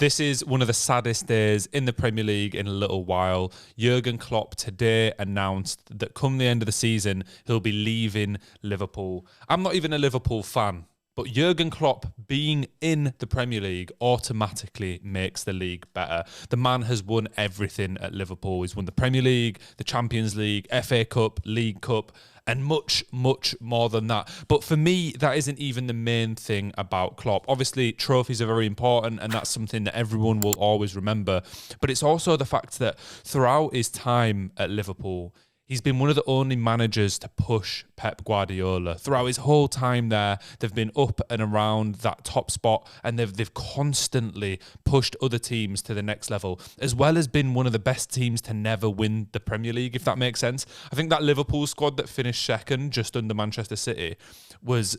This is one of the saddest days in the Premier League in a little while. Jürgen Klopp today announced that come the end of the season, he'll be leaving Liverpool. I'm not even a Liverpool fan, but Jürgen Klopp being in the Premier League automatically makes the league better. The man has won everything at Liverpool. He's won the Premier League, the Champions League, FA Cup, League Cup, and much, much more than that. But for me, that isn't even the main thing about Klopp. Obviously, trophies are very important, and that's something that everyone will always remember. But it's also the fact that throughout his time at Liverpool, he's been one of the only managers to push Pep Guardiola. Throughout his whole time there, they've been up and around that top spot, and they've constantly pushed other teams to the next level, as well as been one of the best teams to never win the Premier League, if that makes sense. I think that Liverpool squad that finished second, just under Manchester City, was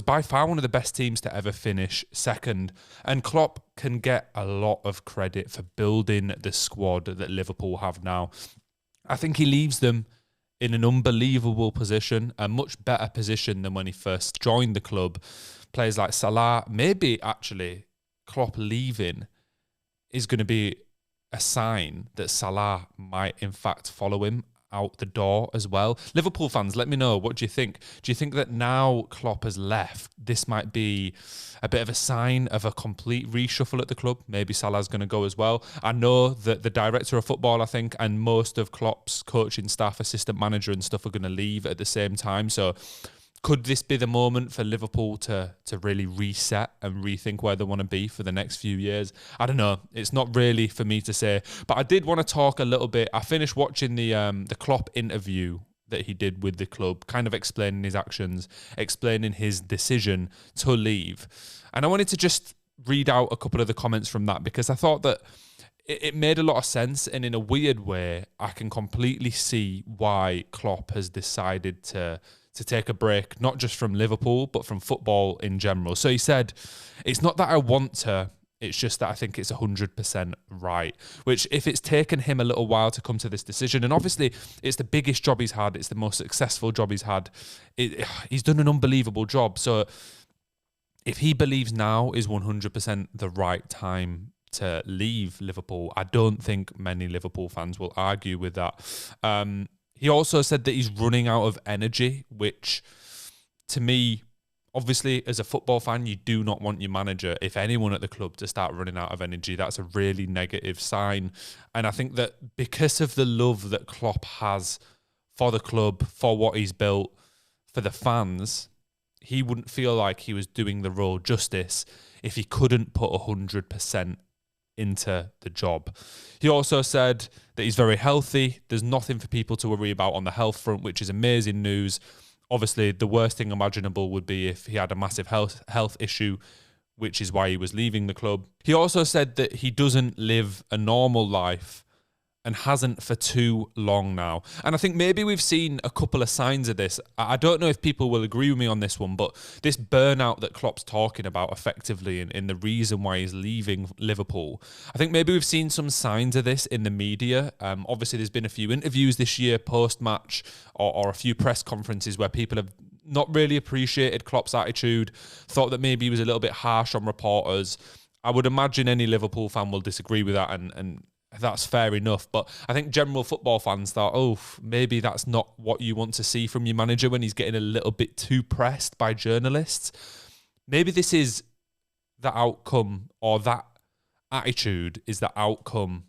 by far one of the best teams to ever finish second. And Klopp can get a lot of credit for building the squad that Liverpool have now. I think he leaves them in an unbelievable position, a much better position than when he first joined the club. Players like Salah, maybe actually Klopp leaving is going to be a sign that Salah might in fact follow him out the door as well. Liverpool fans, let me know, what do you think? Do you think that now Klopp has left, this might be a bit of a sign of a complete reshuffle at the club? Maybe Salah's going to go as well. I know that the director of football, I think, and most of Klopp's coaching staff, assistant manager and stuff are going to leave at the same time. So could this be the moment for Liverpool to really reset and rethink where they want to be for the next few years? I don't know. It's not really for me to say. But I did want to talk a little bit. I finished watching the Klopp interview that he did with the club, kind of explaining his actions, explaining his decision to leave. And I wanted to just read out a couple of the comments from that, because I thought that it made a lot of sense. And in a weird way, I can completely see why Klopp has decided to take a break, not just from Liverpool, but from football in general. So he said, it's not that I want to, it's just that I think it's 100% right. Which, if it's taken him a little while to come to this decision, and obviously it's the biggest job he's had, it's the most successful job he's had, he's done an unbelievable job. So if he believes now is 100% the right time to leave Liverpool, I don't think many Liverpool fans will argue with that. He also said that he's running out of energy, which to me, obviously as a football fan, you do not want your manager, if anyone at the club, to start running out of energy. That's a really negative sign. And I think that because of the love that Klopp has for the club, for what he's built, for the fans, he wouldn't feel like he was doing the role justice if he couldn't put 100% into the job. He also said that he's very healthy. There's nothing for people to worry about on the health front, which is amazing news. Obviously, the worst thing imaginable would be if he had a massive health issue, which is why he was leaving the club. He also said that he doesn't live a normal life and hasn't for too long now. And I think maybe we've seen a couple of signs of this. I don't know if people will agree with me on this one, but this burnout that Klopp's talking about effectively in the reason why he's leaving Liverpool, I think maybe we've seen some signs of this in the media. Obviously, there's been a few interviews this year post-match or a few press conferences where people have not really appreciated Klopp's attitude, thought that maybe he was a little bit harsh on reporters. I would imagine any Liverpool fan will disagree with that, and that's fair enough. But I think general football fans thought, oh, maybe that's not what you want to see from your manager when he's getting a little bit too pressed by journalists. Maybe this is the outcome, or that attitude is the outcome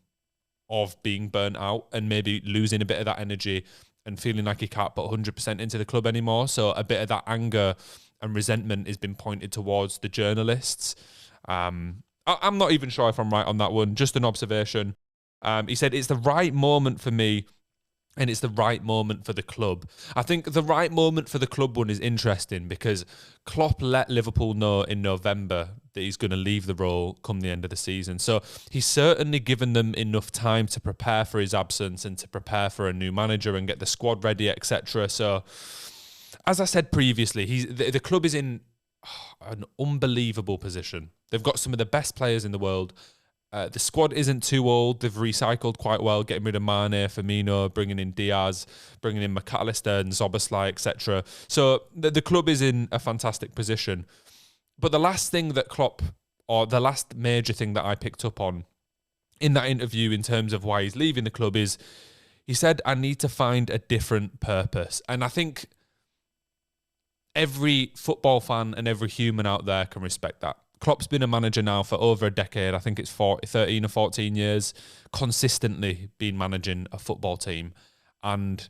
of being burnt out and maybe losing a bit of that energy and feeling like he can't put 100% into the club anymore. So a bit of that anger and resentment has been pointed towards the journalists. I'm not even sure if I'm right on that one, just an observation. He said, it's the right moment for me and it's the right moment for the club. I think the right moment for the club one is interesting because Klopp let Liverpool know in November that he's going to leave the role come the end of the season. So he's certainly given them enough time to prepare for his absence and to prepare for a new manager and get the squad ready, etc. So, as I said previously, the club is in an unbelievable position. They've got some of the best players in the world. The squad isn't too old. They've recycled quite well, getting rid of Mane, Firmino, bringing in Diaz, bringing in McAllister and Szoboszlai, etc. So the club is in a fantastic position. But the last thing that Klopp or the last major thing that I picked up on in that interview in terms of why he's leaving the club is he said, I need to find a different purpose. And I think every football fan and every human out there can respect that. Klopp's been a manager now for over a decade. I think it's 13 or 14 years, consistently been managing a football team. And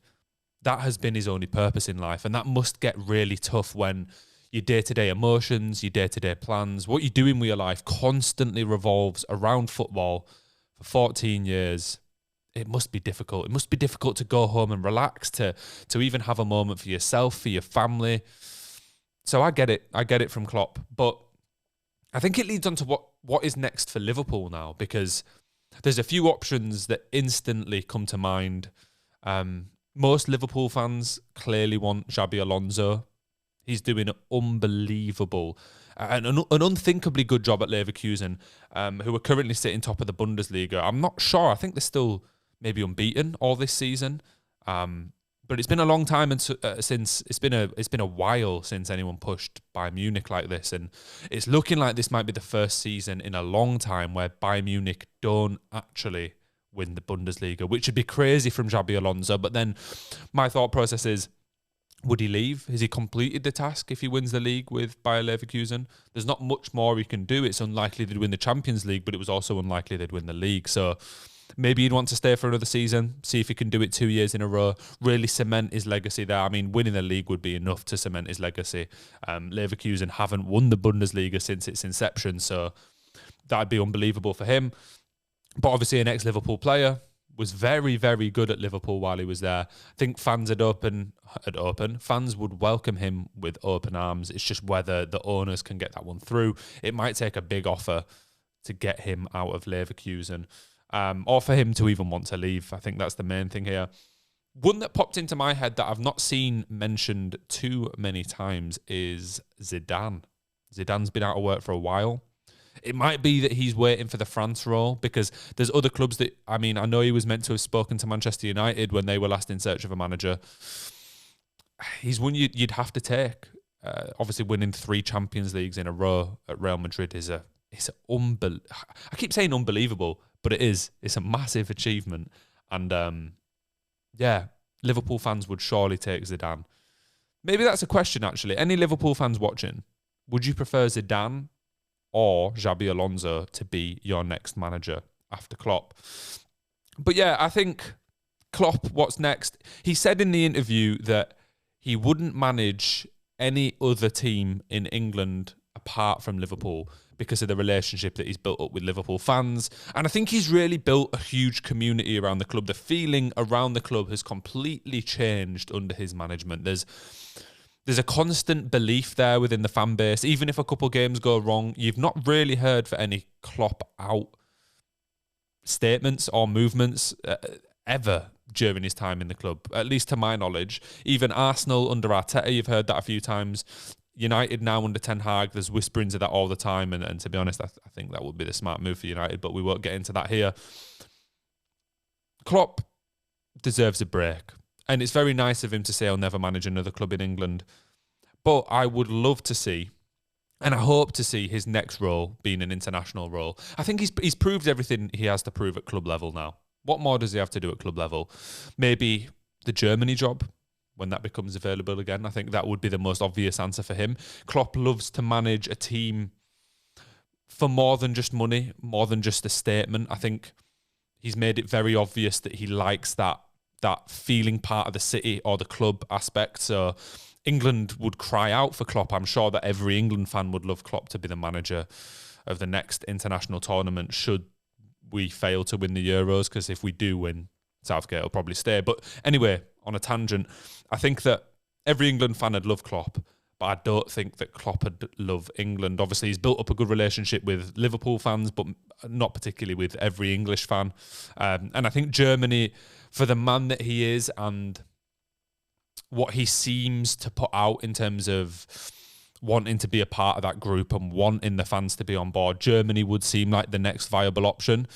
that has been his only purpose in life. And that must get really tough when your day-to-day emotions, your day-to-day plans, what you're doing with your life constantly revolves around football for 14 years. It must be difficult. It must be difficult to go home and relax, to even have a moment for yourself, for your family. So I get it. I get it from Klopp. But I think it leads on to what is next for Liverpool now, because there's a few options that instantly come to mind. Most Liverpool fans clearly want Xabi Alonso. He's doing an unbelievable and an unthinkably good job at Leverkusen, who are currently sitting top of the Bundesliga. I'm not sure. I think they're still maybe unbeaten all this season. But it's been a long time since it's been a while since anyone pushed Bayern Munich like this, and it's looking like this might be the first season in a long time where Bayern Munich don't actually win the Bundesliga, which would be crazy from Xabi Alonso. But then my thought process is, would he leave? Has he completed the task if he wins the league with Bayer Leverkusen? There's not much more he can do. It's unlikely they'd win the Champions League, but it was also unlikely they'd win the league. So maybe he'd want to stay for another season, see if he can do it 2 years in a row, really cement his legacy there. I mean, winning the league would be enough to cement his legacy. Leverkusen haven't won the Bundesliga since its inception, so that'd be unbelievable for him. But obviously an ex-Liverpool player, was very, very good at Liverpool while he was there. I think fans fans would welcome him with open arms. It's just whether the owners can get that one through. It might take a big offer to get him out of Leverkusen, or for him to even want to leave. I think that's the main thing here. One that popped into my head that I've not seen mentioned too many times is Zidane. Zidane's been out of work for a while. It might be that he's waiting for the France role, because there's other clubs that, I mean, I know he was meant to have spoken to Manchester United when they were last in search of a manager. He's one you'd have to take. Obviously, winning 3 Champions Leagues in a row at Real Madrid is I keep saying unbelievable, but it is. It's a massive achievement. And yeah, Liverpool fans would surely take Zidane. Maybe that's a question, actually. Any Liverpool fans watching, would you prefer Zidane or Xabi Alonso to be your next manager after Klopp? But yeah, I think Klopp, what's next? He said in the interview that he wouldn't manage any other team in England apart from Liverpool because of the relationship that he's built up with Liverpool fans. And I think he's really built a huge community around the club. The feeling around the club has completely changed under his management. There's a constant belief there within the fan base. Even if a couple games go wrong, you've not really heard for any Klopp out statements or movements ever during his time in the club, at least to my knowledge. Even Arsenal under Arteta, you've heard that a few times. United now under Ten Hag, there's whisperings of that all the time. And to be honest, I think that would be the smart move for United, but we won't get into that here. Klopp deserves a break. And it's very nice of him to say he'll never manage another club in England. But I would love to see, and I hope to see, his next role being an international role. I think he's proved everything he has to prove at club level now. What more does he have to do at club level? Maybe the Germany job, when that becomes available again. I think that would be the most obvious answer for him. Klopp loves to manage a team for more than just money, more than just a statement. I think he's made it very obvious that he likes that feeling part of the city or the club aspect. So England would cry out for Klopp. I'm sure that every England fan would love Klopp to be the manager of the next international tournament should we fail to win the Euros, because if we do win, Southgate will probably stay. But anyway, on a tangent, I think that every England fan would love Klopp, but I don't think that Klopp would love England. Obviously, he's built up a good relationship with Liverpool fans, but not particularly with every English fan. And I think Germany, for the man that he is and what he seems to put out in terms of wanting to be a part of that group and wanting the fans to be on board, Germany would seem like the next viable option.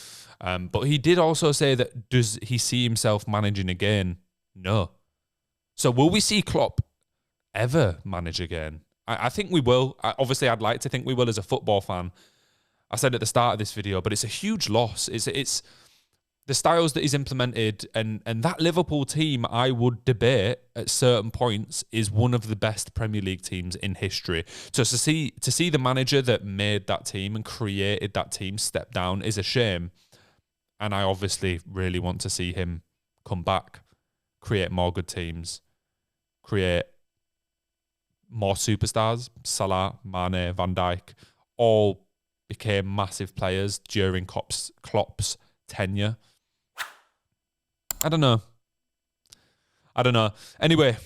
But he did also say that, does he see himself managing again? No. So will we see Klopp ever manage again? I think we will. Obviously, I'd like to think we will as a football fan. I said at the start of this video, but it's a huge loss. It's the styles that he's implemented, and that Liverpool team, I would debate at certain points, is one of the best Premier League teams in history. So to see the manager that made that team and created that team step down is a shame. And I obviously really want to see him come back, create more good teams, create more superstars. Salah, Mane, Van Dijk, all became massive players during Klopp's tenure. I don't know. Anyway,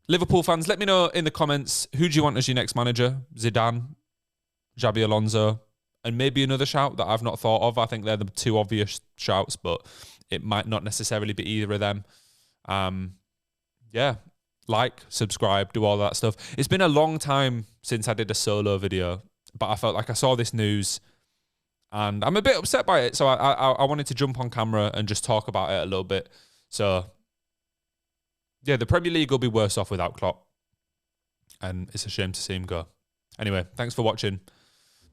Liverpool fans, let me know in the comments, who do you want as your next manager? Zidane, Xabi Alonso, and maybe another shout that I've not thought of. I think they're the two obvious shouts, but it might not necessarily be either of them. Yeah, like, subscribe, do all that stuff. It's been a long time since I did a solo video, but I felt like I saw this news and I'm a bit upset by it. So I wanted to jump on camera and just talk about it a little bit. So, yeah, the Premier League will be worse off without Klopp. And it's a shame to see him go. Anyway, thanks for watching.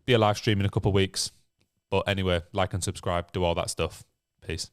Be a live stream in a couple of weeks. But anyway, like and subscribe, do all that stuff. Peace.